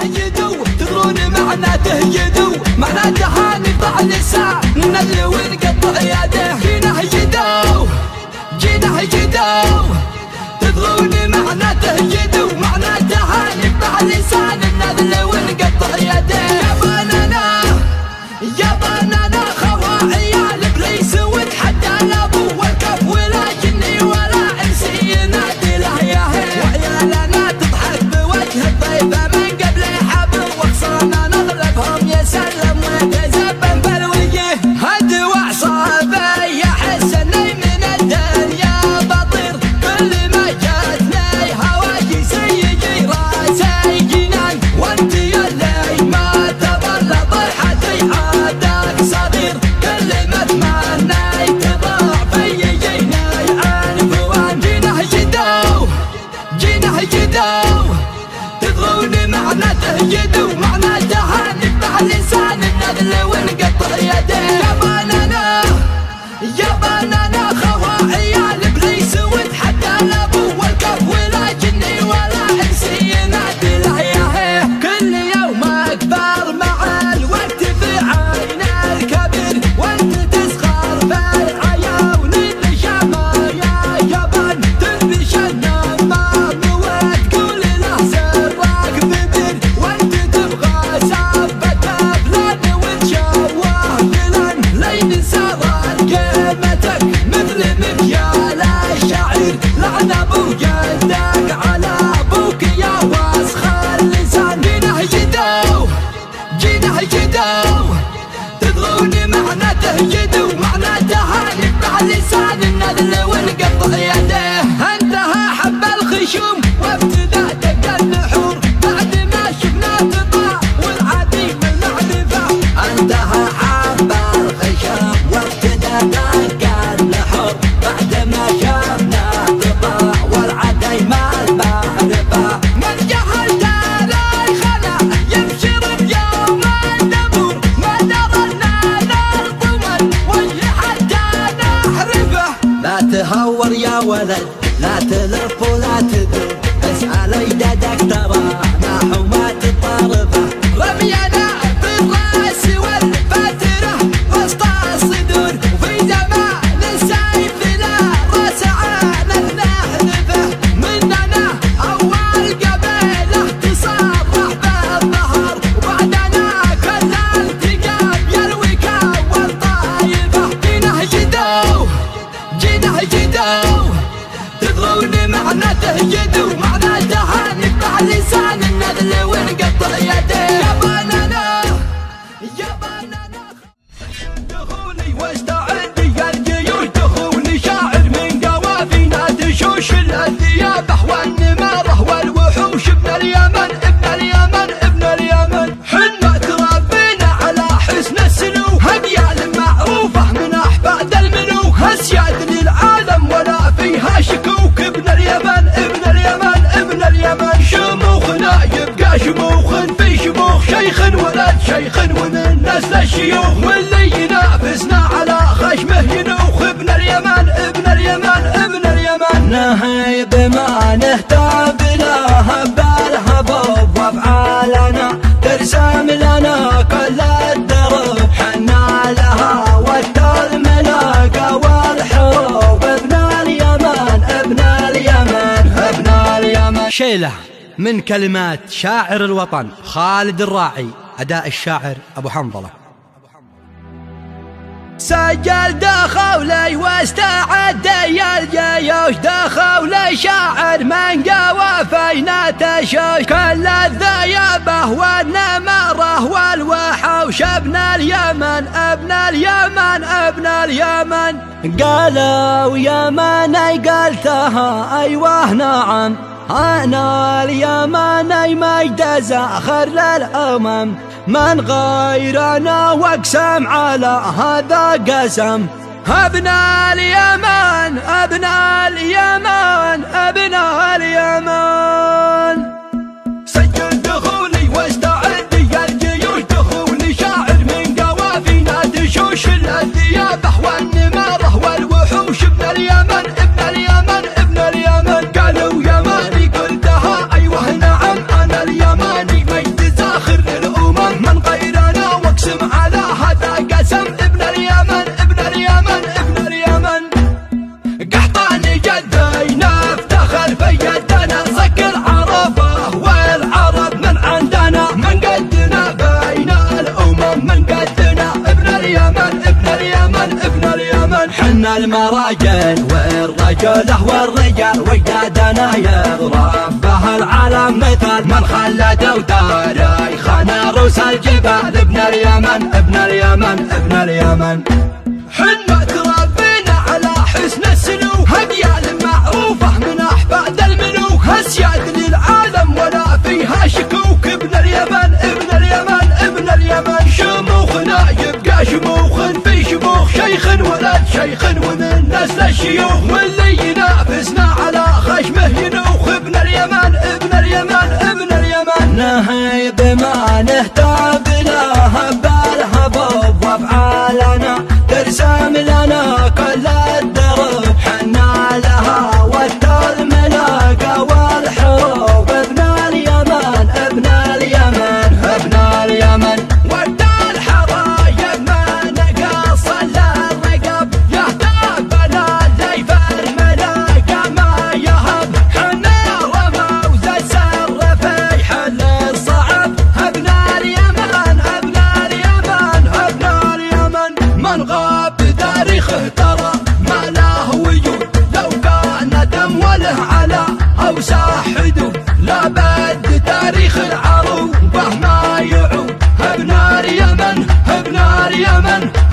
يدو تدرون معناته يدو معناته هنقطع لسان نذل ونقطع يده جينا يدو جينا يدو تدرون معناته يدو معناته هنقطع لسان نذل ونقطع يده يا بنانا خوا عيال ابليس ونتحدى الابو والكف ولا جني ولا انسي ينادي له يا هي وعيالنا تضحك بوجه الضيفه من قبل حبل وخصانا نغلبهم يسلم ويتزبن بالوجه هد وعصابي يحس اني من الدنيا بطير كل ما جاتني هواجس يجي راسي جنان وانت يلي ما تظل ضيحتي عادك صغير كل ما اتمنى تضاع في يجيني عنفوان جينا يدو جينا يدو تدرون معناته يدو معناته هنقطع لسان النذل ونقطع يده يا بنانا خوا عيال ابليس ونتحدى الابو والكف ولا جني ولا انسي ينادي له يا هي كل يوم اكبر مع الوقت في عين الكبير وانت تسخر بالعيون النشامه يا يابان تنبش النمام وتقول له سرك ببير وانت تبغى سبته فلان وتشوه فلان لين سرى قيمتك مثل مكيال الشعير لعن ابو جدك على ابوك يا وسخ اللسان جينا يدو جينا يدو تدرون معناته يدو معناته هنقطع لسان النذل ونقطع يده انتهى حب الخشوم وابتدى دق النحور بعد ما شفنا تطاع والعدي بالمعرفه انتهى حب الخشوم وابتدى دق النحور بعد ما شفنا تطاع والعدي ما المعرفه من جهل تاريخنا يبشر بيوم الدبور ما درنا نرطمن وجه حتى نحرفه لا تهور يا ولد لا تلف ولا تدور بس على يدك ترى حماة الطرفه رمينا بالراس والفتره وسط الصدور وفي زمان السيف لا راس عانت نحذفه مننا اول قبيله تصرح بالظهر وبعدنا كل التقاب يلوي كاول طايفه جينا يدو جينا يدو تدرون معناته يدو معناته هنقطع لسان النذل ونقطع يده يا بنانا دخولي واستعدي يا الجيوش دخولي شاعر من قوافينا تشوش الذيابه والنماره والوحوش ابن اليمن ابن اليمن ابن اليمن حنا تربينا على حسن السلوك هديال معروفه من احفاد الملوك اسياد للعالم ولا فيها شكوك ابن اليمن ابن اليمن ابن اليمن شموخنا يبقى شموخ في شموخ شيخ ولد شيخ ومن نسل الشيوخ واللي ينافسنا على خشمه ينوخ ابن اليمن ابن اليمن ابن اليمن نهيب ما نهتاب له بالهبوب وافعالنا ترسم لنا كل الدرب حنا لها والملاقى والحروب ابن اليمن ابن اليمن ابن اليمن شيلة من كلمات شاعر الوطن خالد الراعي، أداء الشاعر أبو حنظلة. سجل دخولي واستعد يا الجيوش دخولي شاعر من قوافينا تشوش كل الذيابه والنمره والوحوش ابن اليمن ابن اليمن ابن اليمن قالوا يمني قلتها ايوه نعم انا اليمني مجد زاخر للامم من غيرنا واقسم على هذا قسم ابن اليمن ابن اليمن ابن اليمن سجل دخولي واستعد يا الجيوش دخولي شاعر من قوافينا تشوش الذيابه والنماره والوحوش ابن اليمن ابن اليمن ابن اليمن قالوا يماني قلتها ايوه نعم انا اليماني مجد حنا المراجل والرجال وجدادنا يضرب به العالم مثال من خلد وتاريخنا روس الجبال ابن اليمن حنا تربينا على حسن السلوك هديان معروفة من أحفاد الملوك أسياد للعالم ولا فيها شكوك ابن اليمن شموخنا يبقى شموخ في شموخ شيخ ولد شيخ ومن نسل الشيوخ واللي ينافسنا على خشمه ينوخ ابن اليمن نهيب ما نهتاب له بالهبوب وافعالنا ترسم لنا كل الدرب حنا لها والتلملاقة والحروب ابن اليمن ود الحرايب ما نقص الرقب يهتاب لليف الملاقة ما يهب حنا رموز السر في حل الصعب ابن اليمن من غاب تاريخه ترى ما له وجود لو كان دم وله على اوساح حدود لا بد تاريخ العروبه ما يعود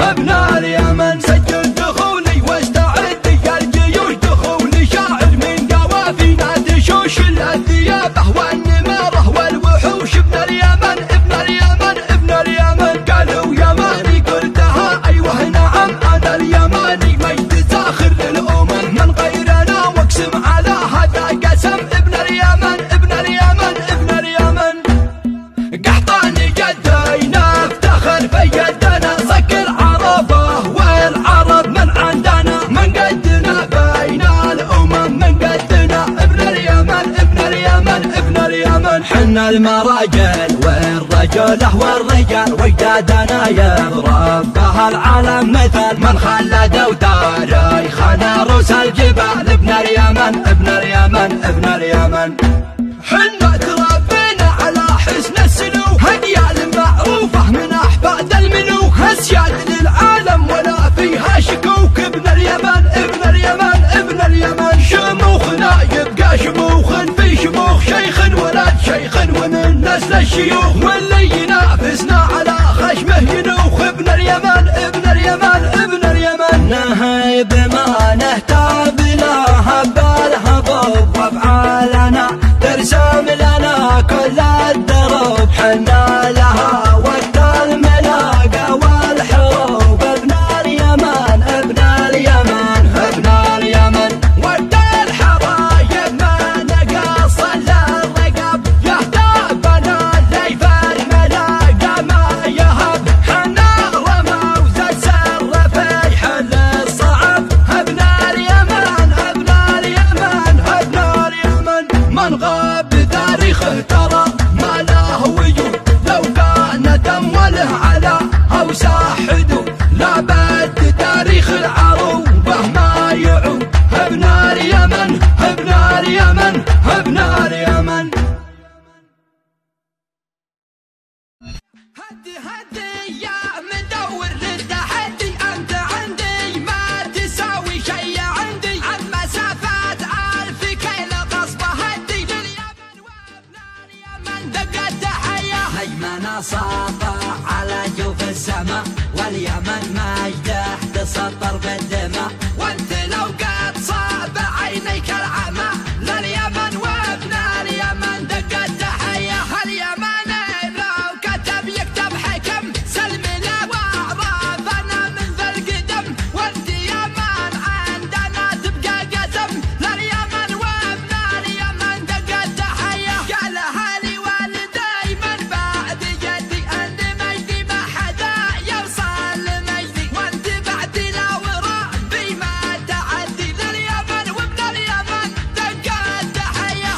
ابن اليمن سجل دخولي واستعد يا الجيوش دخولي شاعر من قوافينا تشوش الذيابه والنماره والوحوش ابن اليمن قالوا يماني قلتها ايوه نعم انا اليماني مجد زاخر للامم من غيرنا واقسم على هذا قسم ابن اليمن قحطاني جدينا افتخر في يدنا صك العربه والعرب من عندنا من قدنا بين الامم من قدنا ابن اليمن حنا المراجل والرجال وجدادنا يضرب به العالم مثال من خلد وتاريخنا روس الجبال ابن اليمن حنا تربينا على حسن السلوك هديان معروفة من أحفاد الملوك أسياد للعالم ولا فيها شكوك ابن اليمن شموخنا يبقى شموخ في شموخ شيخ ولد شيخ ومن نسل الشيوخ واللي ينافسنا على خشمه ينوخ ابن اليمن نهيب ما نهتاب له بالهبوب وافعالنا ترسم لنا كل الدرب حنا لها والتلملاقة والحروب ابن اليمن ود الحرايب ما نقص الرقب يهتاب لليف الملاقة ما يهب حنا رموز السر في حل الصعب ابن اليمن من غاب تاريخه ترى ما له وجود لو كان دم وله على اوساح حدود لا بد تاريخ العروبه ما يعود ابن اليمن هدي يا مدور للتحدي انت عندي ما تساوي شي عندي عن مسافات 1000 كيلو غصبه هدي لليمن وابن اليمن دق التحيه هيمنه ساطع على جوف السما واليمن مجده تسطر بالدماء وانت لو قد صاب عينيك العمى لليمن وابن اليمن دق التحيه اليمن لو كتب يكتب حكم سلم له واعرافنا من ذا القدم وانت يمن عندنا تبقى قسم لليمن وابن اليمن دق التحيه قالها لي والدي من بعد جدي ان مجدي ما حدا يوصل لمجدي وانت بعدي لا وراء بما تعدي لليمن وابن اليمن دق التحيه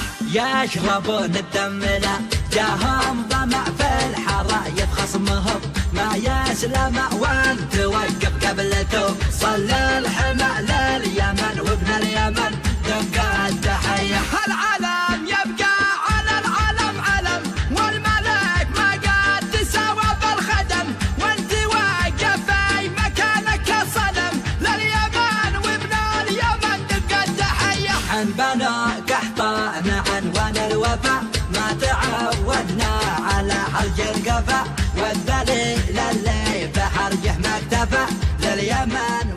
يشربون الدم لا جاهم ظمأ في الحرايب خصمهم ما يسلم وانت وقف قبل توصل للحمى لليمن وابن اليمن دق التحيه العلم يبقى على العلم علم والملك ما قد تساوى بالخدم وانت واقف في مكانك صنم لليمن اختفى، والذليل اللي بحرجه ما اكتفى لليمن